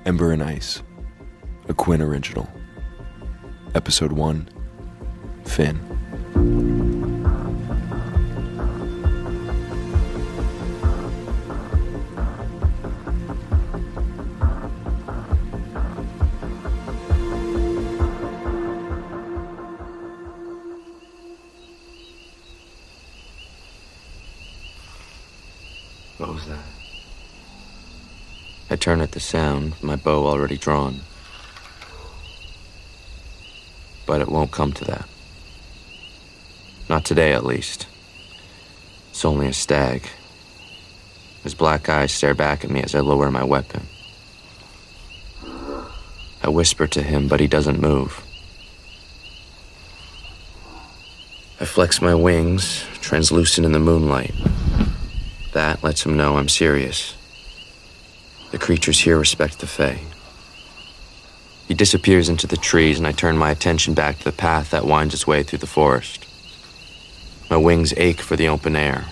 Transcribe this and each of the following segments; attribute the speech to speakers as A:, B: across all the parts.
A: Ember and Ice, a Quinn original. Episode 1, Finn.
B: What was that? I turn at the sound, my bow already drawn. But it won't come to that. Not today, at least. It's only a stag. His black eyes stare back at me as I lower my weapon. I whisper to him, but he doesn't move. I flex my wings, translucent in the moonlight. That lets him know I'm serious. The creatures here respect the Fae. He disappears into the trees, and I turn my attention back to the path that winds its way through the forest. My wings ache for the open air,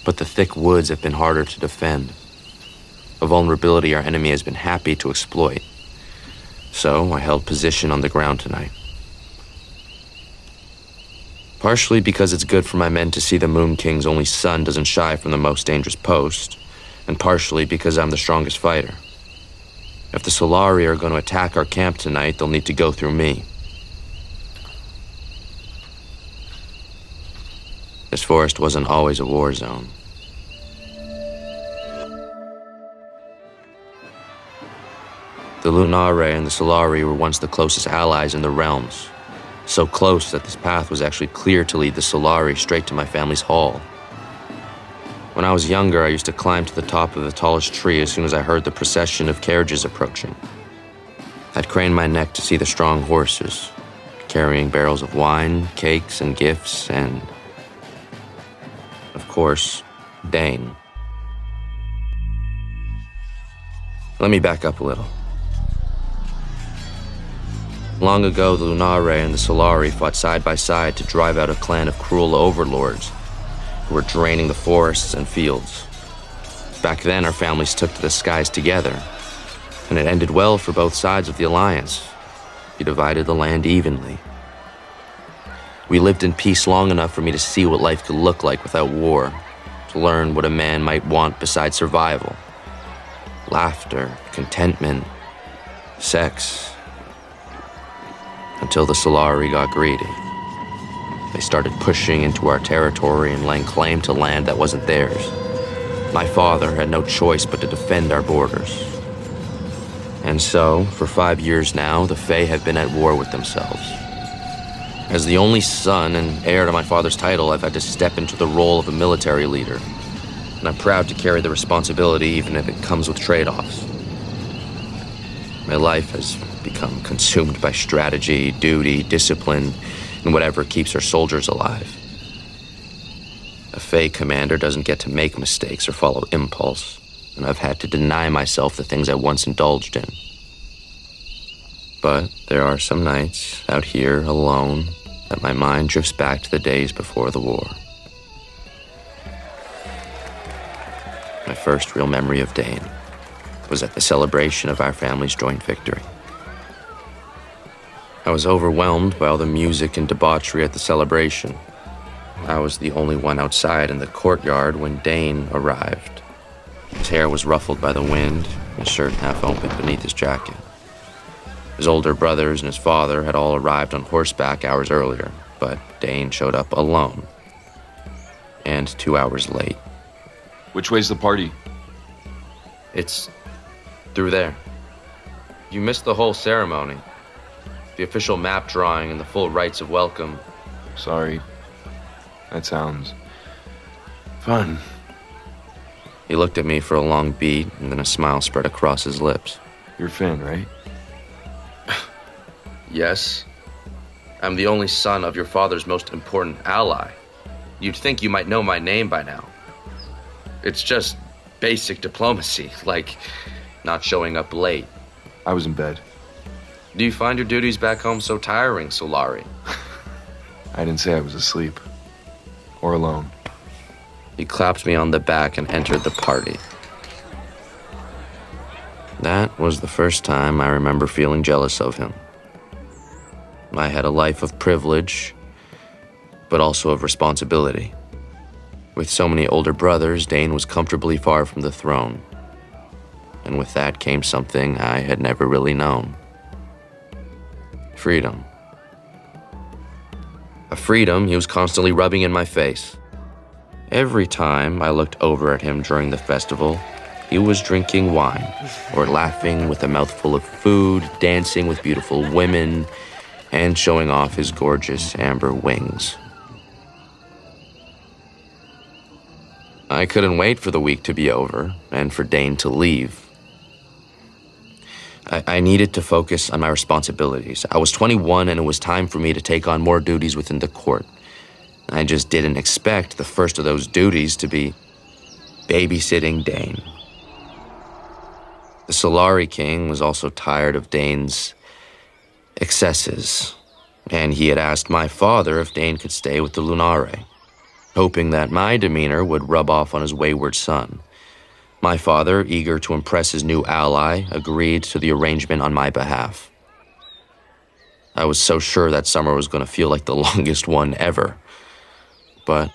B: but the thick woods have been harder to defend. A vulnerability our enemy has been happy to exploit. So I held position on the ground tonight. Partially because it's good for my men to see the Moon King's only son doesn't shy from the most dangerous post, and partially because I'm the strongest fighter. If the Solari are going to attack our camp tonight, they'll need to go through me. This forest wasn't always a war zone. The Lunare and the Solari were once the closest allies in the realms. So close that this path was actually clear to lead the Solari straight to my family's hall. When I was younger, I used to climb to the top of the tallest tree as soon as I heard the procession of carriages approaching. I'd crane my neck to see the strong horses, carrying barrels of wine, cakes, and gifts, and, of course, Dane. Let me back up a little. Long ago, the Lunare and the Solari fought side by side to drive out a clan of cruel overlords who were draining the forests and fields. Back then, our families took to the skies together, and it ended well for both sides of the alliance. We divided the land evenly. We lived in peace long enough for me to see what life could look like without war, to learn what a man might want besides survival. Laughter, contentment, sex. Until the Solari got greedy. They started pushing into our territory and laying claim to land that wasn't theirs. My father had no choice but to defend our borders. And so, for 5 years now, the Fae have been at war with themselves. As the only son and heir to my father's title, I've had to step into the role of a military leader. And I'm proud to carry the responsibility even if it comes with trade-offs. My life has become consumed by strategy, duty, discipline, and whatever keeps our soldiers alive. A Fae commander doesn't get to make mistakes or follow impulse, and I've had to deny myself the things I once indulged in. But there are some nights out here alone that my mind drifts back to the days before the war. My first real memory of Dane was at the celebration of our family's joint victory. I was overwhelmed by all the music and debauchery at the celebration. I was the only one outside in the courtyard when Dane arrived. His hair was ruffled by the wind, his shirt half open beneath his jacket. His older brothers and his father had all arrived on horseback hours earlier, but Dane showed up alone, and 2 hours late.
A: Which way's the party?
B: It's through there. You missed the whole ceremony. The official map drawing and the full rites of welcome.
A: Sorry. That sounds fun.
B: He looked at me for a long beat, and then a smile spread across his lips.
A: You're Finn, right?
B: Yes. I'm the only son of your father's most important ally. You'd think you might know my name by now. It's just basic diplomacy, like not showing up late.
A: I was in bed.
B: Do you find your duties back home so tiring, Solari?
A: I didn't say I was asleep. Or alone.
B: He clapped me on the back and entered the party. That was the first time I remember feeling jealous of him. I had a life of privilege, but also of responsibility. With so many older brothers, Dane was comfortably far from the throne. And with that came something I had never really known. Freedom. A freedom he was constantly rubbing in my face. Every time I looked over at him during the festival, he was drinking wine, or laughing with a mouthful of food, dancing with beautiful women, and showing off his gorgeous amber wings. I couldn't wait for the week to be over, and for Dane to leave. I needed to focus on my responsibilities. I was 21 and it was time for me to take on more duties within the court. I just didn't expect the first of those duties to be babysitting Dane. The Solari King was also tired of Dane's excesses, and he had asked my father if Dane could stay with the Lunare, hoping that my demeanor would rub off on his wayward son. My father, eager to impress his new ally, agreed to the arrangement on my behalf. I was so sure that summer was going to feel like the longest one ever. But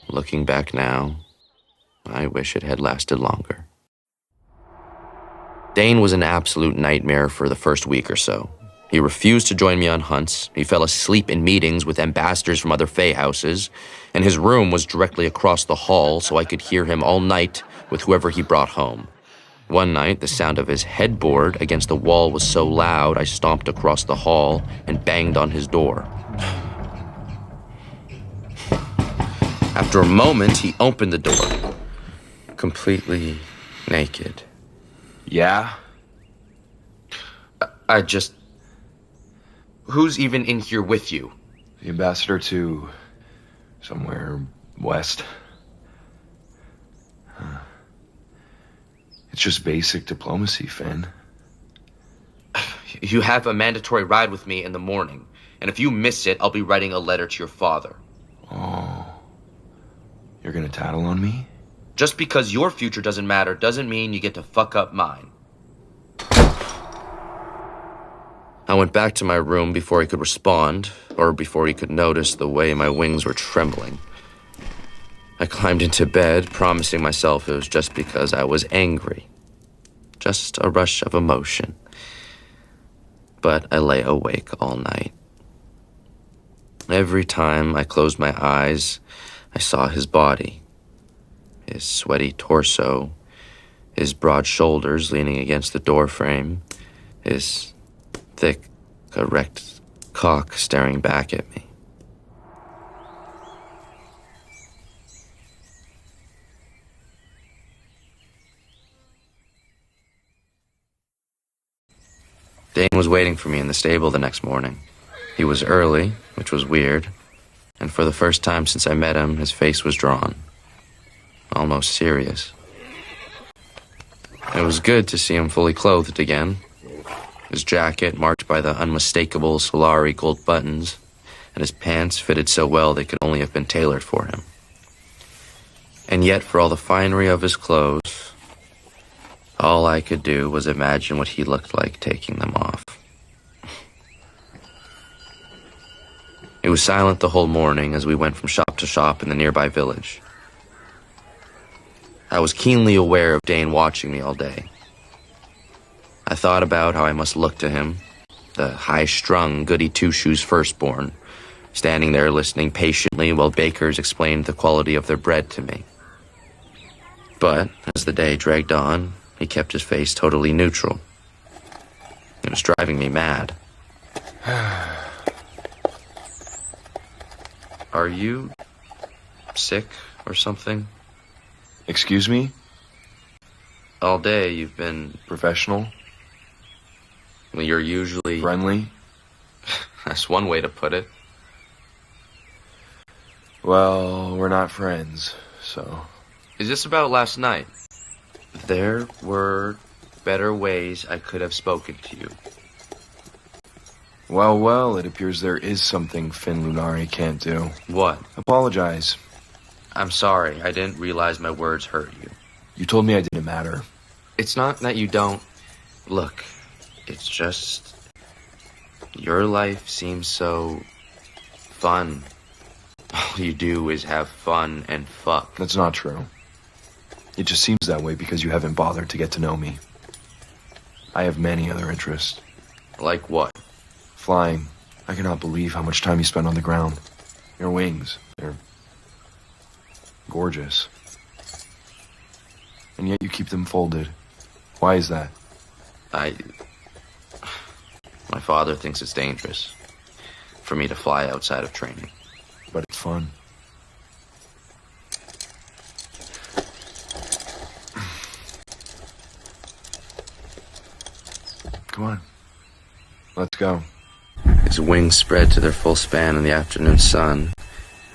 B: looking back now, I wish it had lasted longer. Dane was an absolute nightmare for the first week or so. He refused to join me on hunts, he fell asleep in meetings with ambassadors from other Fae houses, and his room was directly across the hall so I could hear him all night with whoever he brought home. One night, the sound of his headboard against the wall was so loud I stomped across the hall and banged on his door. After a moment, he opened the door, completely naked.
A: Yeah?
B: Who's even in here with you?
A: The ambassador to somewhere west. It's just basic diplomacy, Finn.
B: You have a mandatory ride with me in the morning, and if you miss it, I'll be writing a letter to your father.
A: Oh. You're gonna tattle on me?
B: Just because your future doesn't matter doesn't mean you get to fuck up mine. I went back to my room before he could respond, or before he could notice the way my wings were trembling. I climbed into bed, promising myself it was just because I was angry. Just a rush of emotion. But I lay awake all night. Every time I closed my eyes, I saw his body. His sweaty torso, his broad shoulders leaning against the doorframe, his thick, erect cock staring back at me. Dane was waiting for me in the stable the next morning. He was early, which was weird, and for the first time since I met him, his face was drawn. Almost serious. It was good to see him fully clothed again. His jacket marked by the unmistakable Solari gold buttons, and his pants fitted so well they could only have been tailored for him. And yet, for all the finery of his clothes, all I could do was imagine what he looked like taking them off. It was silent the whole morning as we went from shop to shop in the nearby village. I was keenly aware of Dane watching me all day. I thought about how I must look to him, the high-strung goody two-shoes firstborn, standing there listening patiently while bakers explained the quality of their bread to me. But as the day dragged on, he kept his face totally neutral. It was driving me mad. Are you sick or something?
A: Excuse me?
B: All day you've been...
A: Professional?
B: Well, you're usually...
A: Friendly?
B: That's one way to put it.
A: Well, we're not friends, so...
B: Is this about last night? There were better ways I could have spoken to you.
A: Well, it appears there is something Finn Lunari can't do.
B: What?
A: Apologize.
B: I'm sorry. I didn't realize my words hurt you.
A: You told me I didn't matter.
B: It's not that you don't Look, it's just... your life seems so... fun. All you do is have fun and fuck.
A: That's not true. It just seems that way because you haven't bothered to get to know me. I have many other interests.
B: Like what?
A: Flying. I cannot believe how much time you spend on the ground. Your wings, they're gorgeous. And yet you keep them folded. Why is that?
B: My father thinks it's dangerous for me to fly outside of training.
A: But it's fun. Come on. Let's go.
B: His wings spread to their full span in the afternoon sun,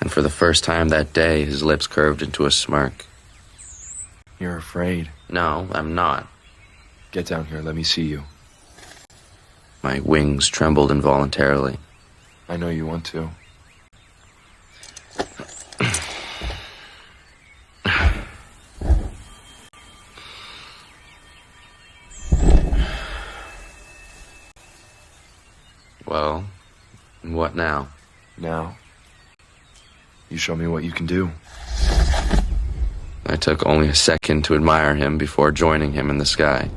B: and for the first time that day, his lips curved into a smirk.
A: You're afraid.
B: No, I'm not.
A: Get down here, let me see you.
B: My wings trembled involuntarily.
A: I know you want to.
B: Well, what now?
A: Now, you show me what you can do.
B: I took only a second to admire him before joining him in the sky.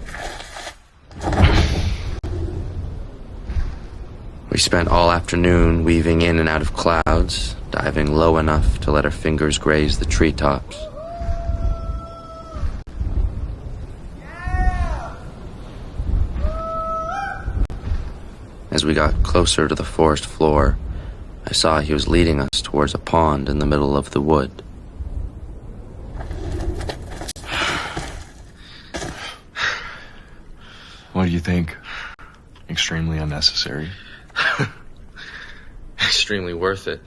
B: We spent all afternoon weaving in and out of clouds, diving low enough to let our fingers graze the treetops. As we got closer to the forest floor, I saw he was leading us towards a pond in the middle of the wood.
A: What do you think? Extremely unnecessary.
B: Extremely worth it.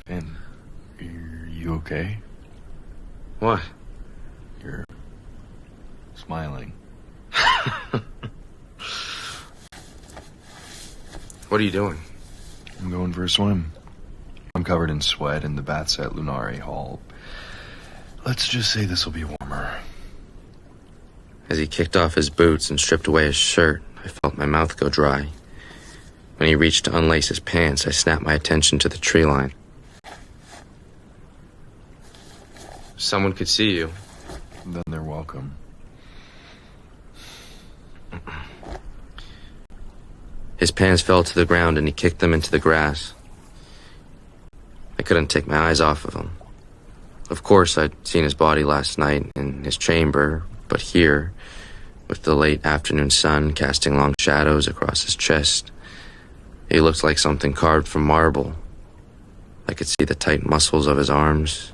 A: Finn, are you okay?
B: What?
A: You're smiling.
B: What are you doing?
A: I'm going for a swim. I'm covered in sweat in the baths at Lunare Hall. Let's just say this will be warmer.
B: As he kicked off his boots and stripped away his shirt, I felt my mouth go dry. When he reached to unlace his pants, I snapped my attention to the tree line. Someone could see you.
A: Then they're welcome.
B: His pants fell to the ground and he kicked them into the grass. I couldn't take my eyes off of him. Of course, I'd seen his body last night in his chamber, but here, with the late afternoon sun casting long shadows across his chest, he looked like something carved from marble. I could see the tight muscles of his arms,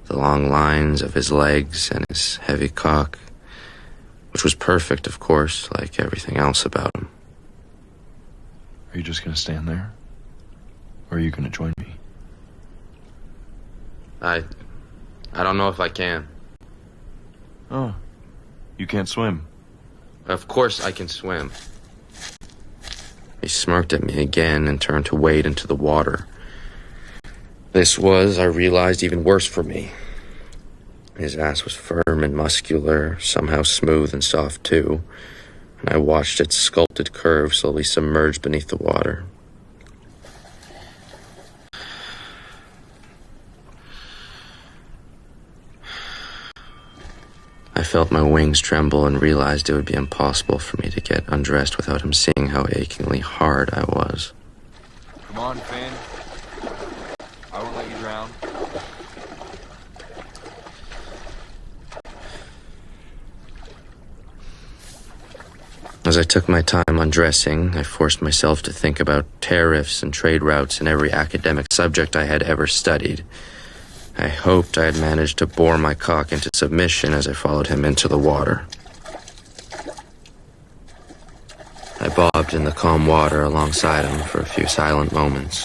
B: the long lines of his legs, and his heavy cock, which was perfect, of course, like everything else about him.
A: Are you just gonna stand there? Or are you gonna join me?
B: I don't know if I can.
A: Oh, you can't swim.
B: Of course I can swim. He smirked at me again and turned to wade into the water. This was, I realized, even worse for me. His ass was firm and muscular, somehow smooth and soft too, and I watched its sculpted curve slowly submerge beneath the water. I felt my wings tremble and realized it would be impossible for me to get undressed without him seeing how achingly hard I was.
A: Come on, Finn. I won't let you drown.
B: As I took my time undressing, I forced myself to think about tariffs and trade routes in every academic subject I had ever studied. I hoped I had managed to bore my cock into submission as I followed him into the water. I bobbed in the calm water alongside him for a few silent moments.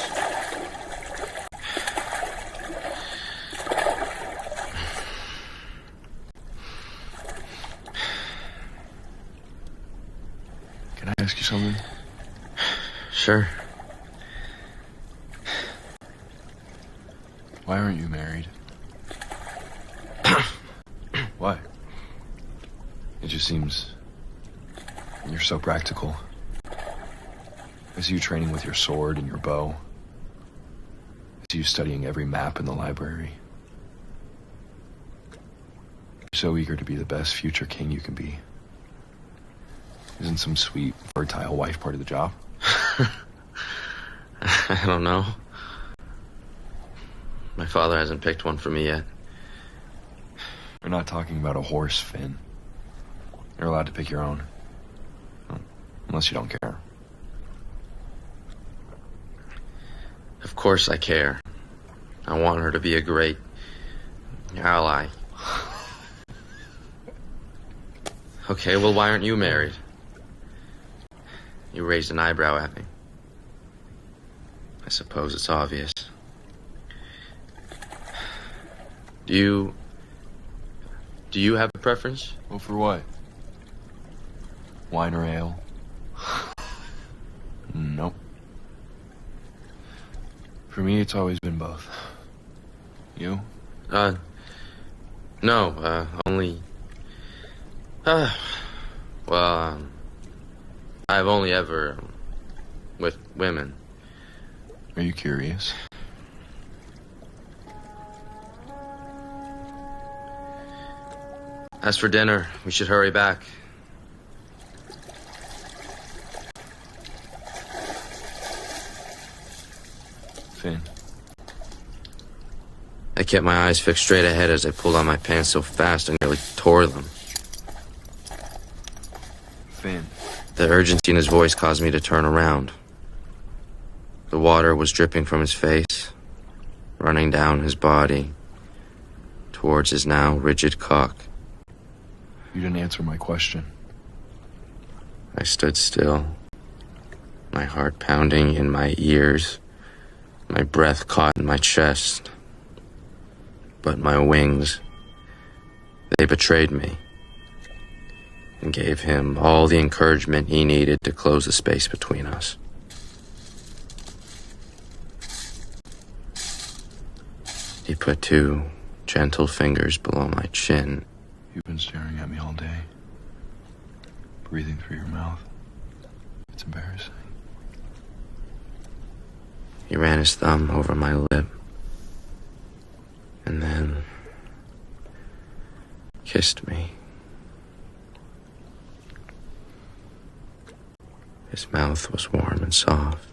A: Can I ask you something?
B: Sure.
A: Why aren't you married? Why? It just seems You're so practical. I see you training with your sword and your bow. I see you studying every map in the library. You're so eager to be the best future king you can be. Isn't some sweet, fertile wife part of the job?
B: I don't know. My father hasn't picked one for me yet.
A: We're not talking about a horse, Finn. You're allowed to pick your own. Unless you don't care.
B: Of course I care. I want her to be a great ally. Okay, well, why aren't you married? You raised an eyebrow at me. I suppose it's obvious. Do you have a preference?
A: Well, for what? Wine or ale? Nope. For me, it's always been both. You?
B: No, only... I've only ever... with women.
A: Are you curious?
B: As for dinner, we should hurry back.
A: Finn.
B: I kept my eyes fixed straight ahead as I pulled on my pants so fast I nearly tore them.
A: Finn.
B: The urgency in his voice caused me to turn around. The water was dripping from his face, running down his body, towards his now rigid cock.
A: You didn't answer my question.
B: I stood still, my heart pounding in my ears, my breath caught in my chest. But my wings, they betrayed me and gave him all the encouragement he needed to close the space between us. He put two gentle fingers below my chin.
A: You've been staring at me all day, breathing through your mouth. It's embarrassing.
B: He ran his thumb over my lip and then kissed me. His mouth was warm and soft.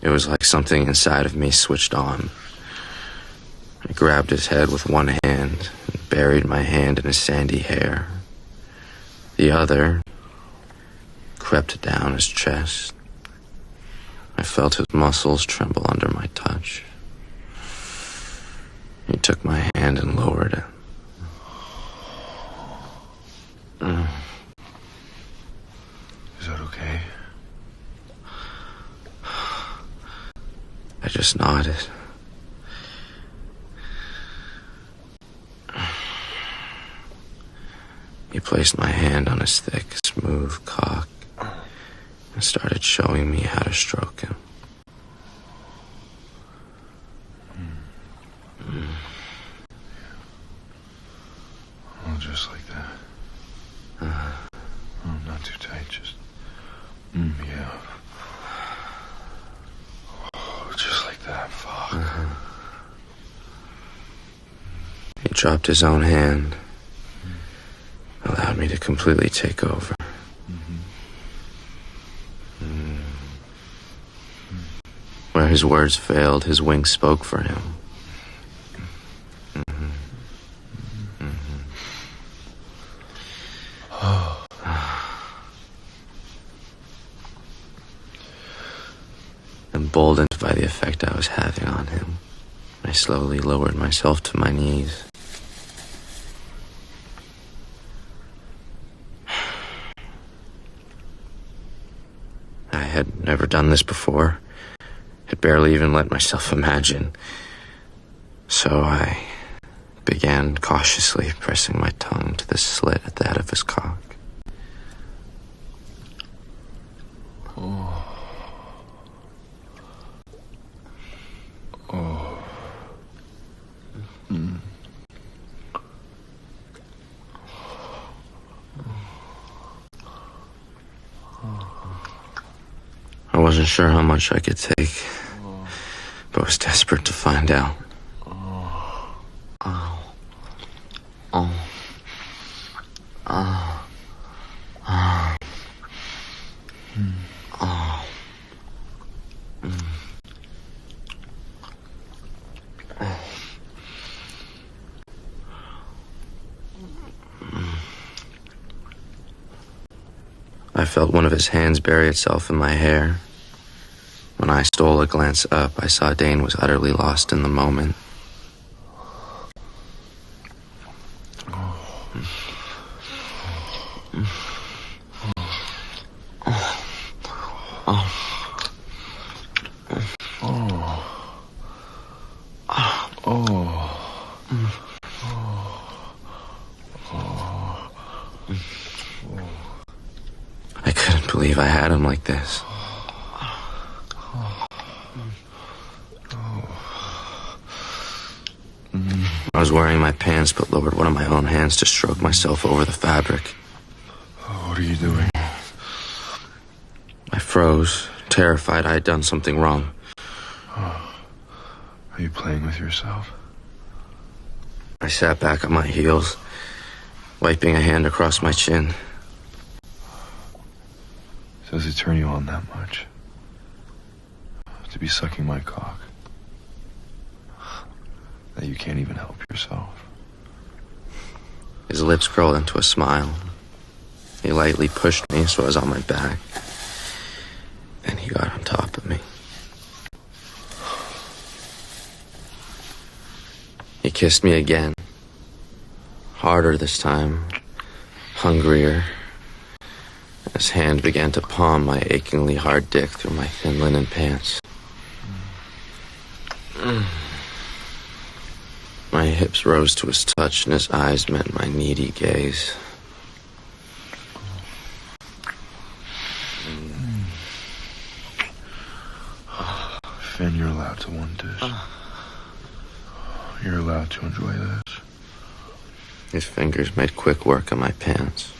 B: It was like something inside of me switched on. I grabbed his head with one hand and buried my hand in his sandy hair. The other crept down his chest. I felt his muscles tremble under my touch. He took my hand and lowered it.
A: Is that okay?
B: I just nodded. He placed my hand on his thick, smooth cock and started showing me how to stroke him.
A: Oh, just like that. Oh, not too tight, just... yeah. Oh, just like that, fuck.
B: He dropped his own hand, allowed me to completely take over. Where his words failed, his wings spoke for him. Emboldened by the effect I was having on him, I slowly lowered myself to my knees. never done this before. Had barely even let myself imagine. So I began cautiously pressing my tongue to the slit at the head of his cock.
A: Oh. Oh. Mm.
B: I wasn't sure how much I could take, but was desperate to find out. Oh. Oh. Oh. Oh. Oh. Oh. I felt one of his hands bury itself in my hair. When I stole a glance up, I saw Dane was utterly lost in the moment. I couldn't believe I had him like this. I was wearing my pants, but lowered one of my own hands to stroke myself over the fabric.
A: What are you doing?
B: I froze, terrified I had done something wrong.
A: Are you playing with yourself?
B: I sat back on my heels, wiping a hand across my chin.
A: Does it turn you on that much? To be sucking my cock? That you can't even help yourself?
B: His lips curled into a smile. He lightly pushed me so I was on my back. Then he got on top of me. He kissed me again. Harder this time. Hungrier. His hand began to palm my achingly hard dick through my thin linen pants. My hips rose to his touch and his eyes met my needy gaze.
A: Finn, you're allowed to want this. You're allowed to enjoy this.
B: His fingers made quick work of my pants.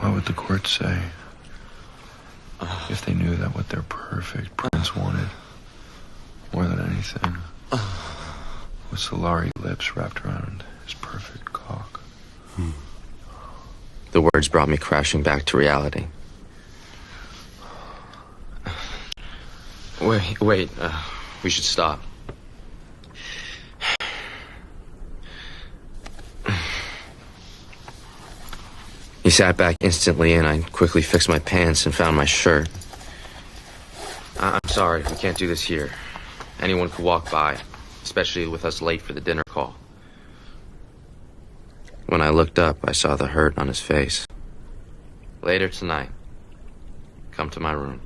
A: What would the court say if they knew that what their perfect prince wanted, more than anything, was Solari lips wrapped around his perfect cock?
B: The words brought me crashing back to reality. Wait, we should stop. He sat back instantly, and I quickly fixed my pants and found my shirt. I'm sorry, we can't do this here. Anyone could walk by, especially with us late for the dinner call. When I looked up, I saw the hurt on his face. Later tonight, come to my room.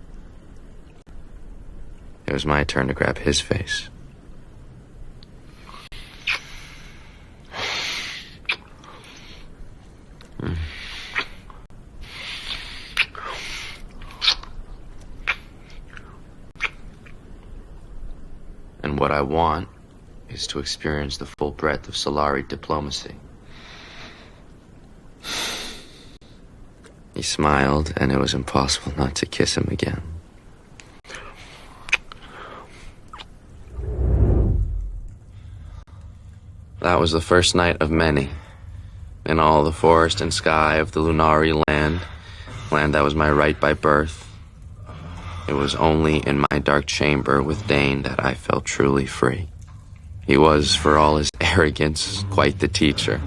B: It was my turn to grab his face. And what I want is to experience the full breadth of Solari diplomacy. He smiled, and it was impossible not to kiss him again. That was the first night of many. In all the forest and sky of the Lunari land that was my right by birth, it was only in my dark chamber with Dane that I felt truly free. He was, for all his arrogance, quite the teacher,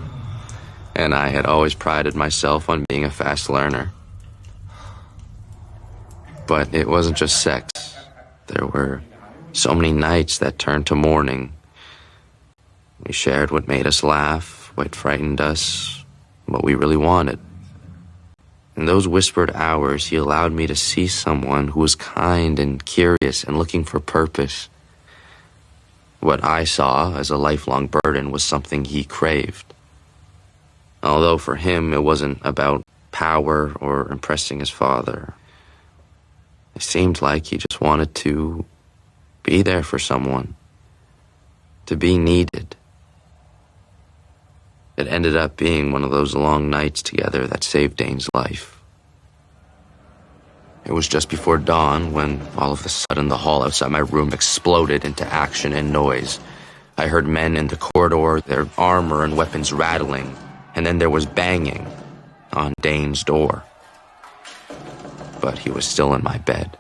B: and I had always prided myself on being a fast learner. But it wasn't just sex. There were so many nights that turned to morning. We shared what made us laugh, what frightened us, what we really wanted. In those whispered hours, he allowed me to see someone who was kind and curious and looking for purpose. What I saw as a lifelong burden was something he craved. Although for him, it wasn't about power or impressing his father. It seemed like he just wanted to be there for someone, to be needed. It ended up being one of those long nights together that saved Dane's life. It was just before dawn when, all of a sudden, the hall outside my room exploded into action and noise. I heard men in the corridor, their armor and weapons rattling, and then there was banging on Dane's door. But he was still in my bed.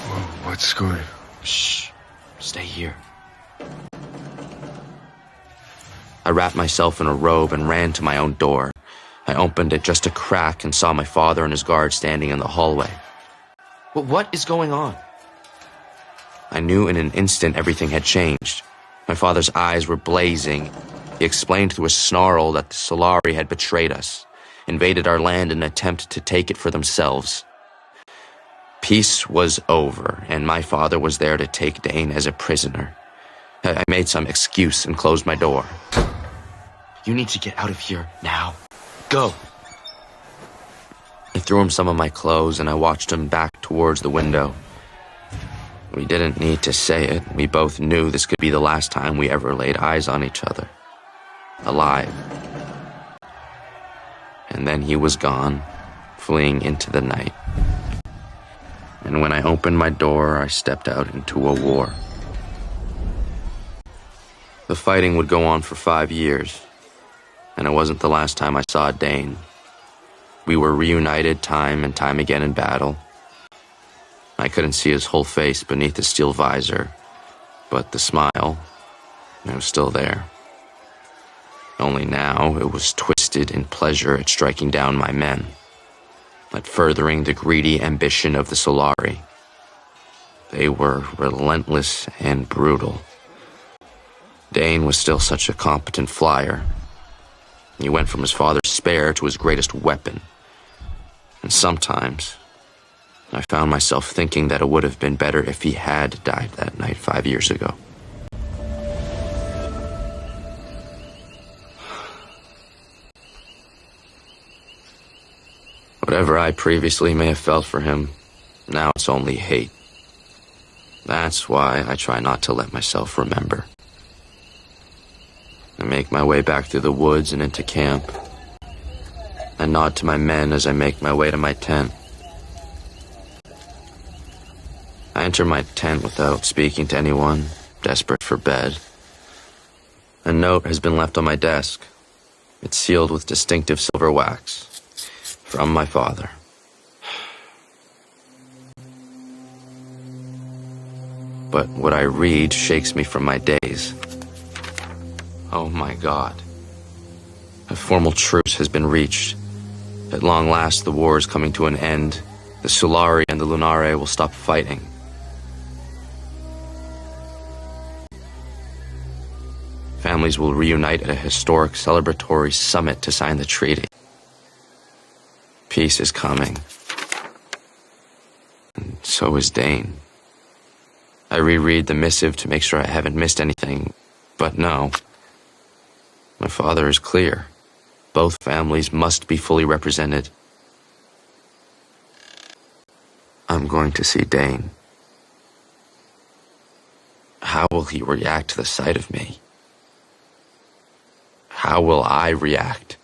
A: Whoa, what's going on?
B: Shh, stay here. I wrapped myself in a robe and ran to my own door. I opened it just a crack and saw my father and his guard standing in the hallway. What is going on? I knew in an instant everything had changed. My father's eyes were blazing. He explained through a snarl that the Solari had betrayed us, invaded our land in an attempt to take it for themselves. Peace was over, and my father was there to take Dane as a prisoner. I made some excuse and closed my door. You need to get out of here now. Go. I threw him some of my clothes and I watched him back towards the window. We didn't need to say it. We both knew this could be the last time we ever laid eyes on each other. Alive. And then he was gone, fleeing into the night. And when I opened my door, I stepped out into a war. The fighting would go on for 5 years. And it wasn't the last time I saw Dane. We were reunited time and time again in battle. I couldn't see his whole face beneath the steel visor, but the smile, it was still there. Only now it was twisted in pleasure at striking down my men, at furthering the greedy ambition of the Solari. They were relentless and brutal. Dane was still such a competent flyer. He went from his father's spare to his greatest weapon. And sometimes, I found myself thinking that it would have been better if he had died that night 5 years ago. Whatever I previously may have felt for him, now it's only hate. That's why I try not to let myself remember. I make my way back through the woods and into camp. I nod to my men as I make my way to my tent. I enter my tent without speaking to anyone, desperate for bed. A note has been left on my desk. It's sealed with distinctive silver wax. From my father. But what I read shakes me from my daze. Oh my God. A formal truce has been reached. At long last, the war is coming to an end. The Solari and the Lunare will stop fighting. Families will reunite at a historic celebratory summit to sign the treaty. Peace is coming. And so is Dane. I reread the missive to make sure I haven't missed anything, but no. My father is clear. Both families must be fully represented. I'm going to see Dane. How will he react to the sight of me? How will I react?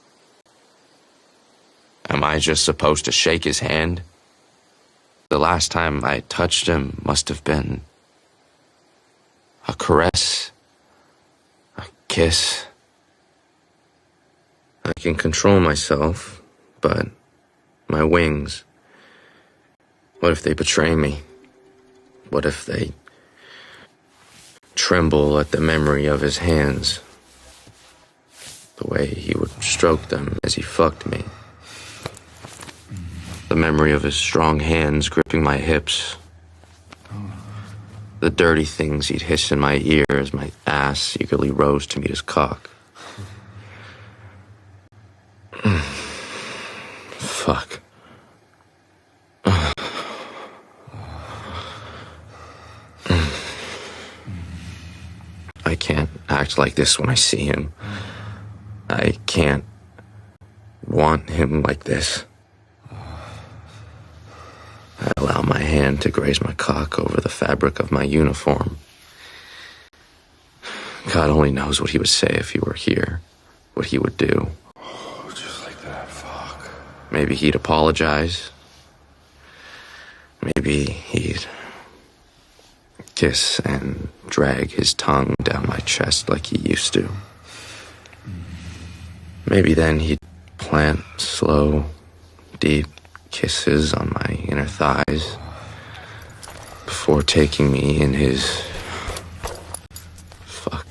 B: Am I just supposed to shake his hand? The last time I touched him must have been a caress, a kiss. I can control myself, but my wings, what if they betray me? What if they tremble at the memory of his hands? The way he would stroke them as he fucked me. The memory of his strong hands gripping my hips. The dirty things he'd hiss in my ear as my ass eagerly rose to meet his cock. act like this when I see him. I can't want him like this. I allow my hand to graze my cock over the fabric of my uniform. God only knows what he would say if he were here, what he would do.
A: Oh, just like that, fuck.
B: Maybe he'd apologize. Maybe he'd kiss and drag his tongue down my chest like he used to. Maybe then he'd plant slow, deep kisses on my inner thighs before taking me in his... fuck.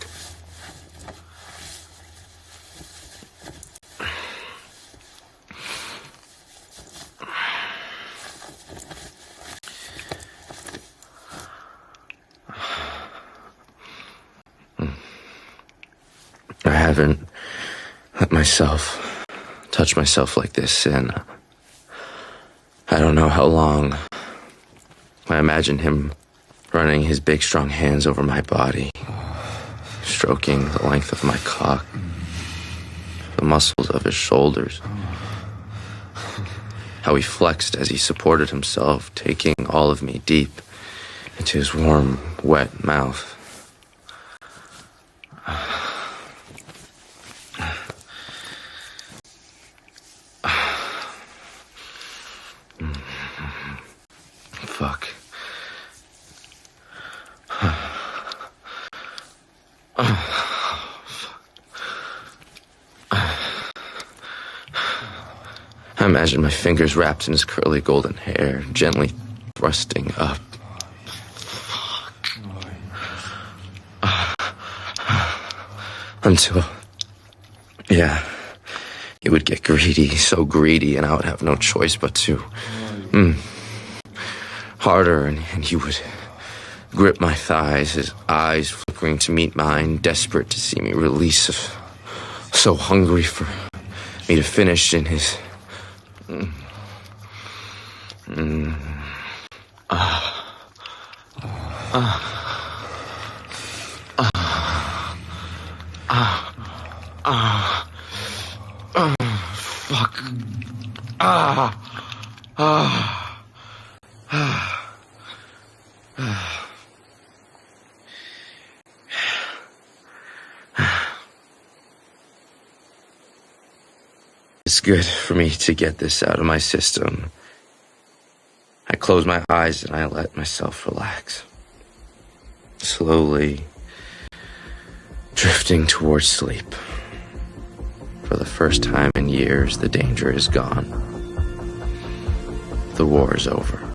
B: I haven't let myself touch myself like this in I don't know how long. I imagine him running his big strong hands over my body, stroking the length of my cock, the muscles of his shoulders, how he flexed as he supported himself, taking all of me deep into his warm, wet mouth. Fuck. I imagine my fingers wrapped in his curly golden hair, gently thrusting up. Until, yeah, he would get greedy, so greedy, and I would have no choice but to. Harder, and he would grip my thighs, his eyes flickering to meet mine, desperate to see me release, so hungry for me to finish in his... It's good for me to get this out of my system. I close my eyes and I let myself relax. Slowly drifting towards sleep. For the first time in years, the danger is gone. The war is over.